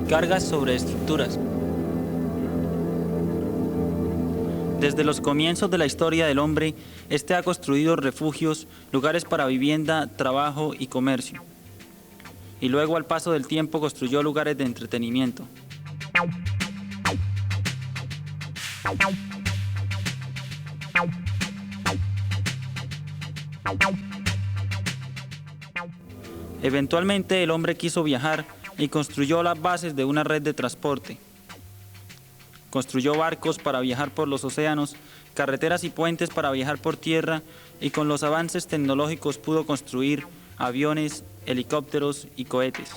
Cargas sobre estructuras. Desde los comienzos de la historia del hombre, este ha construido refugios, lugares para vivienda, trabajo y comercio. Y luego, al paso del tiempo, construyó lugares de entretenimiento. Eventualmente, el hombre quiso viajar y construyó las bases de una red de transporte. Construyó barcos para viajar por los océanos, carreteras y puentes para viajar por tierra, y con los avances tecnológicos pudo construir aviones, helicópteros y cohetes.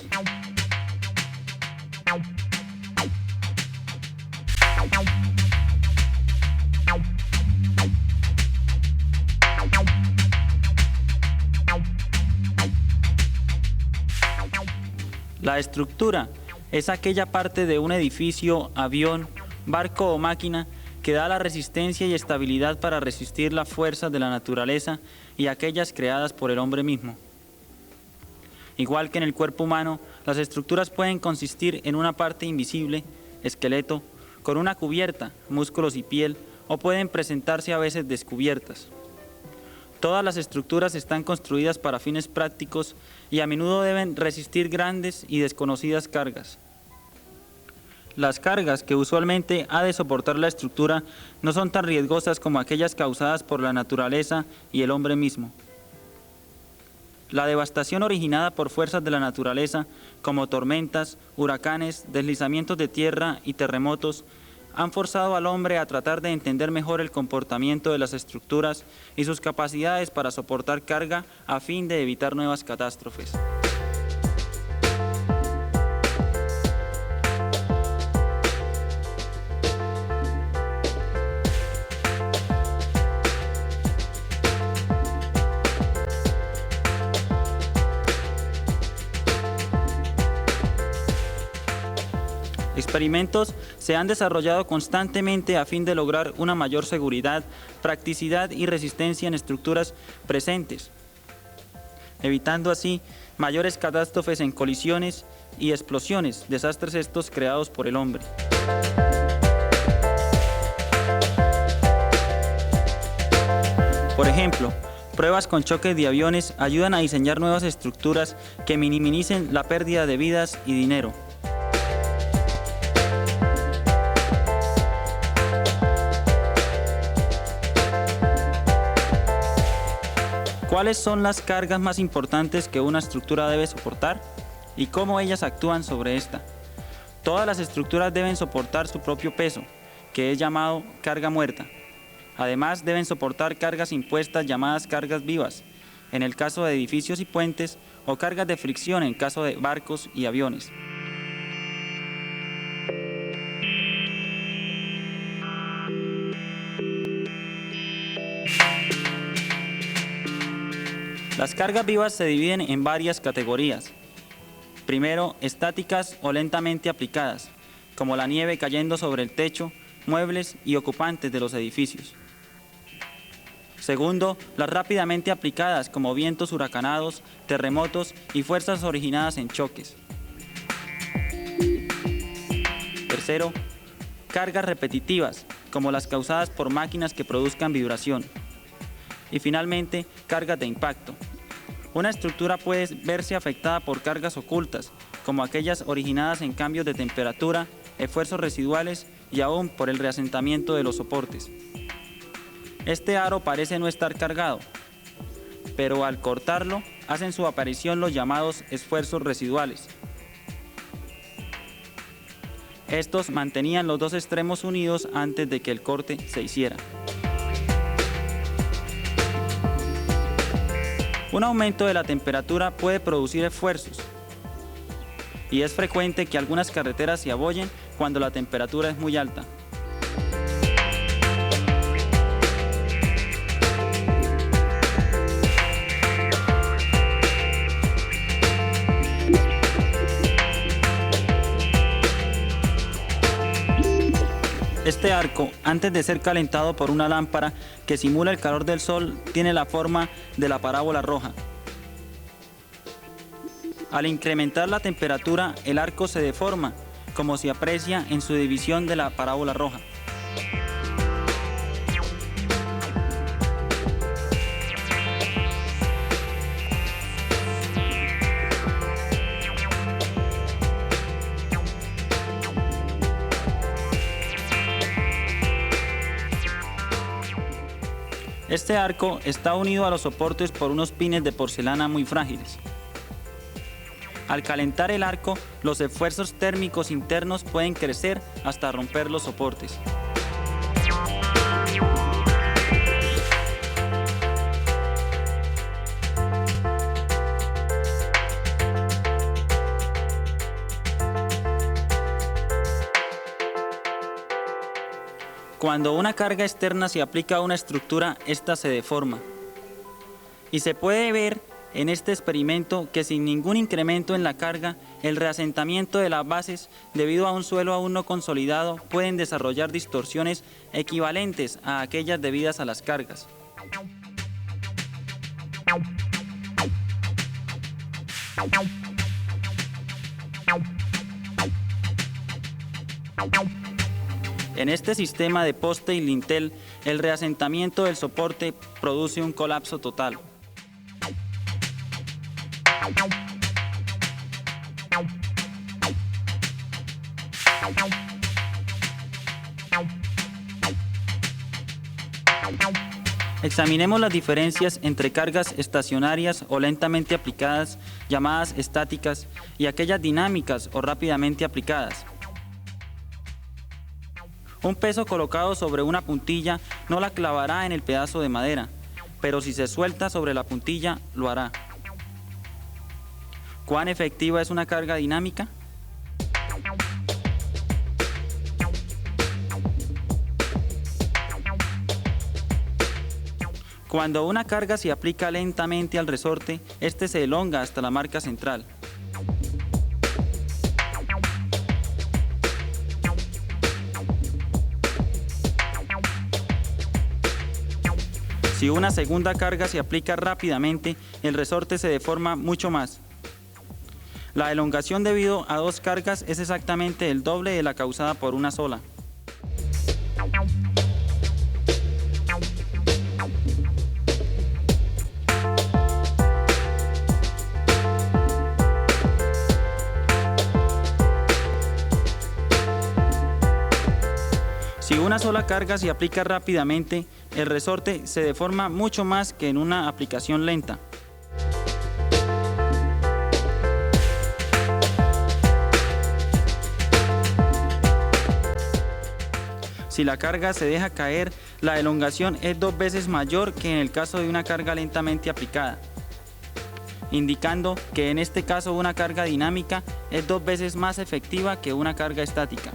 La estructura es aquella parte de un edificio, avión, barco o máquina que da la resistencia y estabilidad para resistir las fuerzas de la naturaleza y aquellas creadas por el hombre mismo. Igual que en el cuerpo humano, las estructuras pueden consistir en una parte invisible, esqueleto, con una cubierta, músculos y piel, o pueden presentarse a veces descubiertas. Todas las estructuras están construidas para fines prácticos y a menudo deben resistir grandes y desconocidas cargas. Las cargas que usualmente ha de soportar la estructura no son tan riesgosas como aquellas causadas por la naturaleza y el hombre mismo. La devastación originada por fuerzas de la naturaleza, como tormentas, huracanes, deslizamientos de tierra y terremotos, han forzado al hombre a tratar de entender mejor el comportamiento de las estructuras y sus capacidades para soportar carga a fin de evitar nuevas catástrofes. Experimentos se han desarrollado constantemente a fin de lograr una mayor seguridad, practicidad y resistencia en estructuras presentes, evitando así mayores catástrofes en colisiones y explosiones, desastres estos creados por el hombre. Por ejemplo, pruebas con choques de aviones ayudan a diseñar nuevas estructuras que minimicen la pérdida de vidas y dinero. ¿Cuáles son las cargas más importantes que una estructura debe soportar? ¿Y cómo ellas actúan sobre esta? Todas las estructuras deben soportar su propio peso, que es llamado carga muerta. Además, deben soportar cargas impuestas llamadas cargas vivas, en el caso de edificios y puentes, o cargas de fricción en caso de barcos y aviones. Las cargas vivas se dividen en varias categorías. Primero, estáticas o lentamente aplicadas, como la nieve cayendo sobre el techo, muebles y ocupantes de los edificios. Segundo, las rápidamente aplicadas, como vientos huracanados, terremotos y fuerzas originadas en choques. Tercero, cargas repetitivas, como las causadas por máquinas que produzcan vibración. Y finalmente, cargas de impacto. Una estructura puede verse afectada por cargas ocultas, como aquellas originadas en cambios de temperatura, esfuerzos residuales y aún por el reasentamiento de los soportes. Este aro parece no estar cargado, pero al cortarlo hacen su aparición los llamados esfuerzos residuales. Estos mantenían los dos extremos unidos antes de que el corte se hiciera. Un aumento de la temperatura puede producir esfuerzos, y es frecuente que algunas carreteras se abollen cuando la temperatura es muy alta. Este arco, antes de ser calentado por una lámpara que simula el calor del sol, tiene la forma de la parábola roja. Al incrementar la temperatura, el arco se deforma como se aprecia en su división de la parábola roja. Este arco está unido a los soportes por unos pines de porcelana muy frágiles. Al calentar el arco, los esfuerzos térmicos internos pueden crecer hasta romper los soportes. Cuando una carga externa se aplica a una estructura, ésta se deforma. Y se puede ver en este experimento que sin ningún incremento en la carga, el reasentamiento de las bases, debido a un suelo aún no consolidado, pueden desarrollar distorsiones equivalentes a aquellas debidas a las cargas. En este sistema de poste y lintel, el reasentamiento del soporte produce un colapso total. Examinemos las diferencias entre cargas estacionarias o lentamente aplicadas, llamadas estáticas, y aquellas dinámicas o rápidamente aplicadas. Un peso colocado sobre una puntilla no la clavará en el pedazo de madera, pero si se suelta sobre la puntilla, lo hará. ¿Cuán efectiva es una carga dinámica? Cuando una carga se aplica lentamente al resorte, este se elonga hasta la marca central. Si una segunda carga se aplica rápidamente, el resorte se deforma mucho más. La elongación debido a dos cargas es exactamente el doble de la causada por una sola. Si una sola carga se aplica rápidamente, el resorte se deforma mucho más que en una aplicación lenta. Si la carga se deja caer, la elongación es 2 veces mayor que en el caso de una carga lentamente aplicada, indicando que en este caso una carga dinámica es 2 veces más efectiva que una carga estática.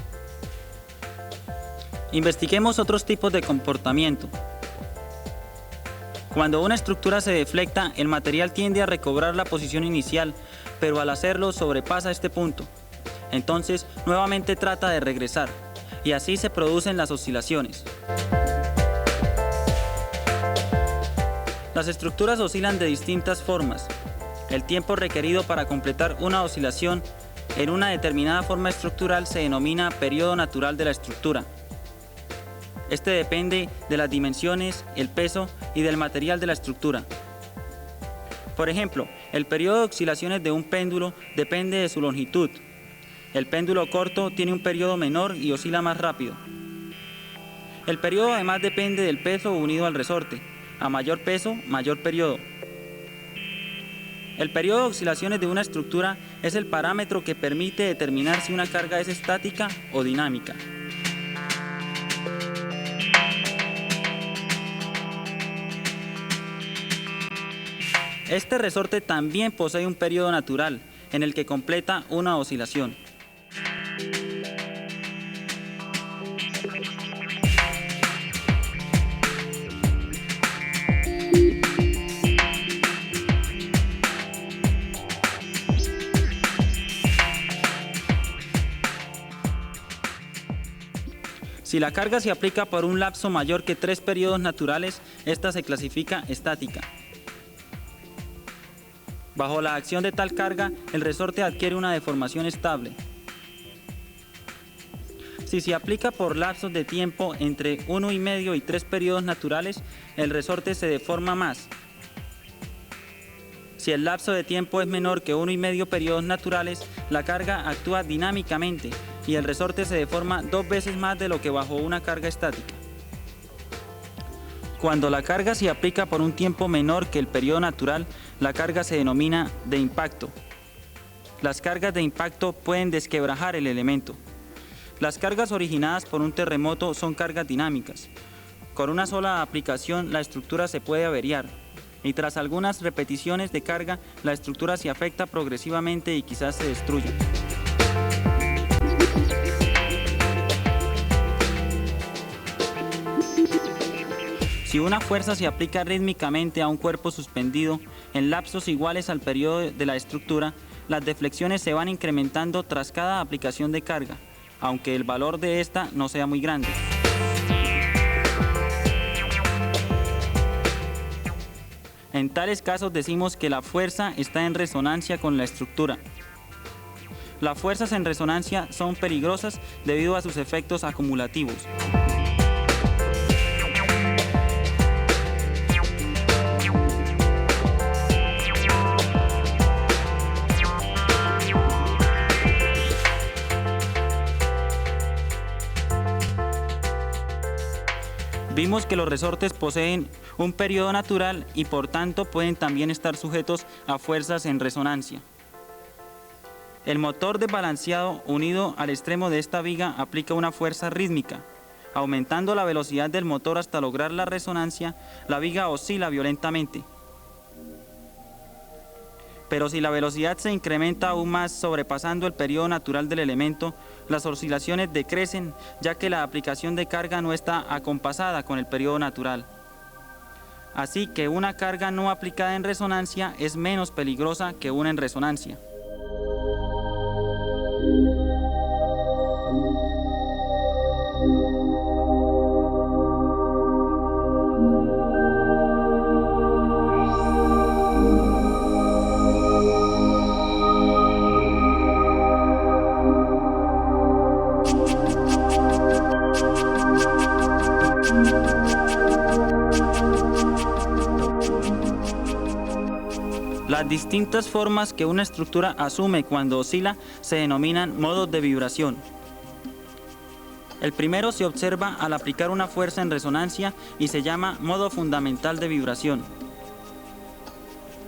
Investiguemos otros tipos de comportamiento. Cuando una estructura se deflecta, el material tiende a recobrar la posición inicial, pero al hacerlo sobrepasa este punto. Entonces, nuevamente trata de regresar, y así se producen las oscilaciones. Las estructuras oscilan de distintas formas. El tiempo requerido para completar una oscilación en una determinada forma estructural se denomina periodo natural de la estructura. Este depende de las dimensiones, el peso y del material de la estructura. Por ejemplo, el periodo de oscilaciones de un péndulo depende de su longitud. El péndulo corto tiene un periodo menor y oscila más rápido. El periodo además depende del peso unido al resorte. A mayor peso, mayor periodo. El periodo de oscilaciones de una estructura es el parámetro que permite determinar si una carga es estática o dinámica. Este resorte también posee un periodo natural, en el que completa una oscilación. Si la carga se aplica por un lapso mayor que 3 periodos naturales, esta se clasifica estática. Bajo la acción de tal carga, el resorte adquiere una deformación estable. Si se aplica por lapsos de tiempo entre 1,5 y 3 periodos naturales, el resorte se deforma más. Si el lapso de tiempo es menor que 1,5 periodos naturales, la carga actúa dinámicamente y el resorte se deforma 2 veces más de lo que bajo una carga estática. Cuando la carga se aplica por un tiempo menor que el periodo natural, la carga se denomina de impacto. Las cargas de impacto pueden desquebrajar el elemento. Las cargas originadas por un terremoto son cargas dinámicas. Con una sola aplicación, la estructura se puede averiar. Y tras algunas repeticiones de carga, la estructura se afecta progresivamente y quizás se destruya. Si una fuerza se aplica rítmicamente a un cuerpo suspendido en lapsos iguales al periodo de la estructura, las deflexiones se van incrementando tras cada aplicación de carga, aunque el valor de esta no sea muy grande. En tales casos decimos que la fuerza está en resonancia con la estructura. Las fuerzas en resonancia son peligrosas debido a sus efectos acumulativos. Vimos que los resortes poseen un periodo natural y por tanto pueden también estar sujetos a fuerzas en resonancia. El motor desbalanceado unido al extremo de esta viga aplica una fuerza rítmica. Aumentando la velocidad del motor hasta lograr la resonancia, la viga oscila violentamente. Pero si la velocidad se incrementa aún más sobrepasando el periodo natural del elemento, las oscilaciones decrecen, ya que la aplicación de carga no está acompasada con el periodo natural. Así que una carga no aplicada en resonancia es menos peligrosa que una en resonancia. Las distintas formas que una estructura asume cuando oscila se denominan modos de vibración. El primero se observa al aplicar una fuerza en resonancia y se llama modo fundamental de vibración.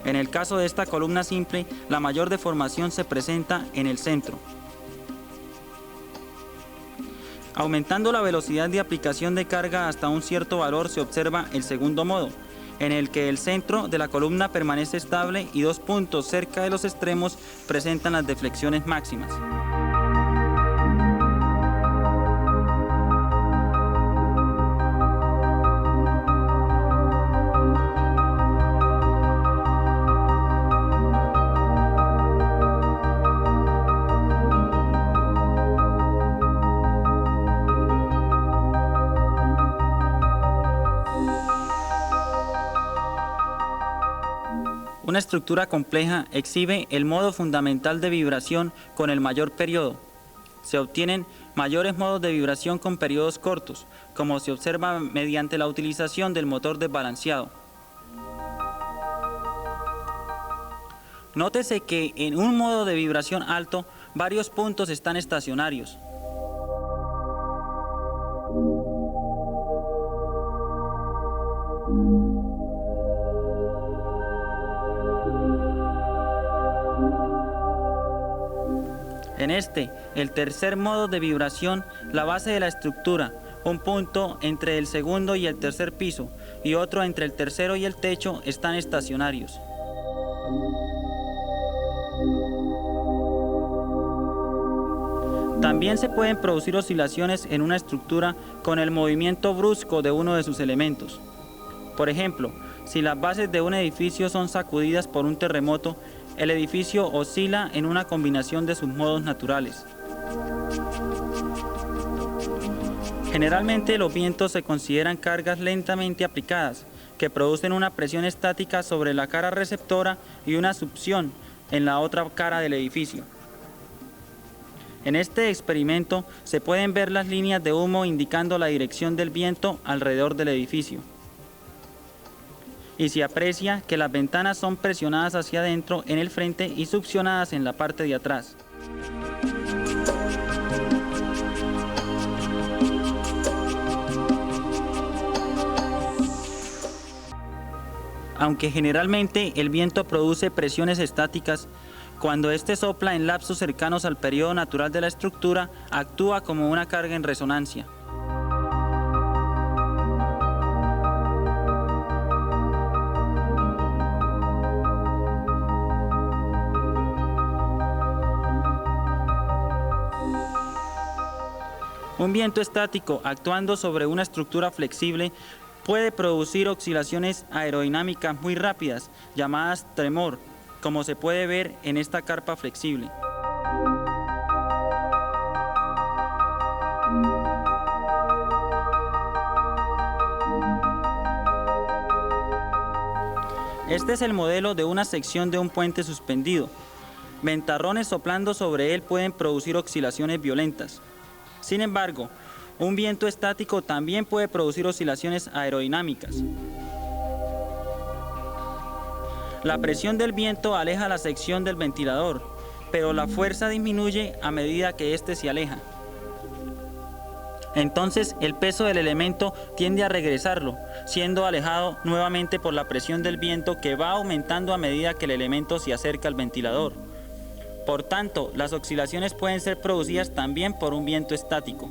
En el caso de esta columna simple, la mayor deformación se presenta en el centro. Aumentando la velocidad de aplicación de carga hasta un cierto valor se observa el segundo modo, en el que el centro de la columna permanece estable y 2 puntos cerca de los extremos presentan las deflexiones máximas. Una estructura compleja exhibe el modo fundamental de vibración con el mayor periodo. Se obtienen mayores modos de vibración con periodos cortos, como se observa mediante la utilización del motor desbalanceado. Nótese que en un modo de vibración alto, varios puntos están estacionarios. En el tercer modo de vibración, la base de la estructura, un punto entre el segundo y el tercer piso y otro entre el tercero y el techo están estacionarios. También se pueden producir oscilaciones en una estructura con el movimiento brusco de uno de sus elementos. Por ejemplo, si las bases de un edificio son sacudidas por un terremoto, el edificio oscila en una combinación de sus modos naturales. Generalmente los vientos se consideran cargas lentamente aplicadas, que producen una presión estática sobre la cara receptora y una succión en la otra cara del edificio. En este experimento se pueden ver las líneas de humo indicando la dirección del viento alrededor del edificio. Y se aprecia que las ventanas son presionadas hacia adentro en el frente y succionadas en la parte de atrás. Aunque generalmente el viento produce presiones estáticas, cuando éste sopla en lapsos cercanos al periodo natural de la estructura, actúa como una carga en resonancia. Un viento estático actuando sobre una estructura flexible puede producir oscilaciones aerodinámicas muy rápidas, llamadas tremor, como se puede ver en esta carpa flexible. Este es el modelo de una sección de un puente suspendido. Ventarrones soplando sobre él pueden producir oscilaciones violentas. Sin embargo, un viento estático también puede producir oscilaciones aerodinámicas. La presión del viento aleja la sección del ventilador, pero la fuerza disminuye a medida que éste se aleja. Entonces, el peso del elemento tiende a regresarlo, siendo alejado nuevamente por la presión del viento que va aumentando a medida que el elemento se acerca al ventilador. Por tanto, las oscilaciones pueden ser producidas también por un viento estático.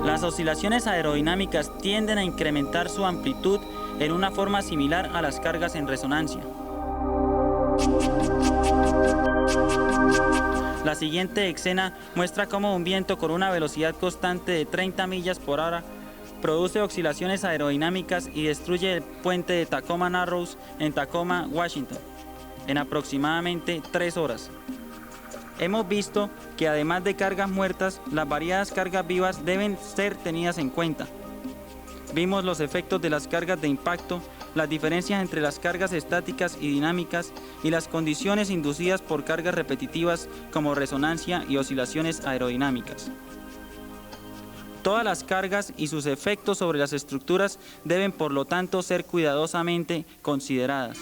Las oscilaciones aerodinámicas tienden a incrementar su amplitud en una forma similar a las cargas en resonancia. La siguiente escena muestra cómo un viento con una velocidad constante de 30 millas por hora produce oscilaciones aerodinámicas y destruye el puente de Tacoma Narrows en Tacoma, Washington, en aproximadamente 3 horas. Hemos visto que además de cargas muertas, las variadas cargas vivas deben ser tenidas en cuenta. Vimos los efectos de las cargas de impacto, las diferencias entre las cargas estáticas y dinámicas y las condiciones inducidas por cargas repetitivas como resonancia y oscilaciones aerodinámicas. Todas las cargas y sus efectos sobre las estructuras deben, por lo tanto, ser cuidadosamente consideradas.